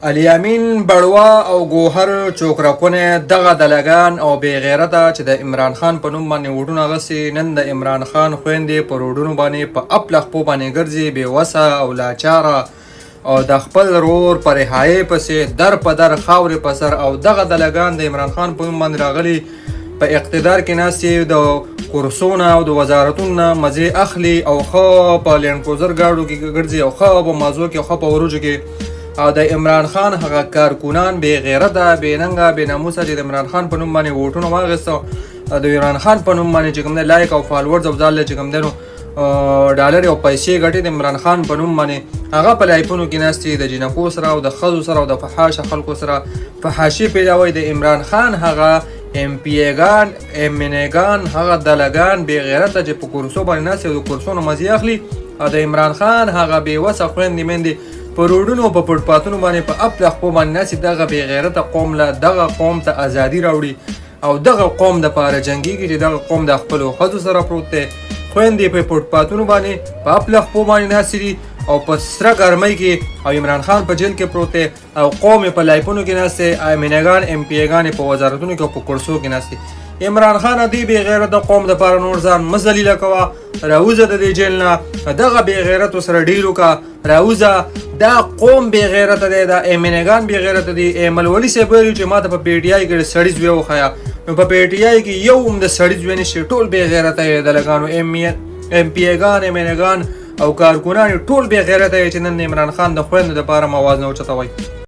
الیامین بړوا او ګوهر چوکرکونه دغه دلګان او بې غیرته چې د عمران خان په نوم باندې ووټونه اخیستي نن د عمران خان خویندې په روډونو باندې په اپله خپو باندې ګرځي بې وسه او لاچاره او د خپل رور په رهایۍ پسې در په در خاورې په سر او دغه دلګان د عمران خان په نوم باندې راغلي په اقتدار کې ناستې د کورسونه او د وزارتونو نه مزې اخلي او ښه په لینډکروزر ګاډو کې ګرځي او ښه په مازو کې او ښه په وروجو کې او د عمران خان هغه کارکونان بې غیرته بې ننګه بې ناموسه چې د عمران خان په نوم باندې ووټونه واخیسته د عمران خان په نوم باندې چې کوم دی لایک او فالورز او ځاله چې کوم دی نو ډالر او پیسې ګټي د عمران خان په نوم باندې هغه په لایفونو کې ناستې د جنکو سره او د ښځو سره او د فحاشه خلکو سره فحاشي پیداوي د عمران خان هغه ام پی ایګان ام ان ایګان هغه دلګان بې غیرته چې په کورسو باندې ناستې او د کورسونو مزې اخلي او د عمران خان هغه بې وسه خویندې میندې په روډونو په فوټپاتونو باندې په اپله خپو باندې ناستې دغه بې غیرته قوم له دغه قوم ته ازادي راوړي او دغه قوم دپاره جنګېږي چې دغه قوم د خپلو ښځو سره پروت دی خویندې په فوټپاتونو باندې په اپله خپو باندې ناستې دي او په سره ګرمۍ کې او عمران خان په جیل کې پروت دی او قوم یې په لایفونو کې ناست دی امینګان ام پی ایګانې په وزارتونو کې او په کورسو کې ناست دي عمران خان دې بې غیرته قوم دپاره نور ځان مه ذلیله کوه راوځه د دې جیل نه دغه بې غیرتو سره ډیل وکړه راوځه دا قوم بې غیرته دی دا امینګان بې غیرته دي ایمل ولي صاحب ویلي چې ما ته په پی ټي آی کې د سړي زوی وښیه نو په پی ټي آی کې یو هم د سړي زوی نشي ټول بې غیرته یې دلګانو ام پی ایګان امینګان او کارکونان ټول بې غیرته یې چې نن د عمران خان د خویندو دپاره موازنه اوچتوئ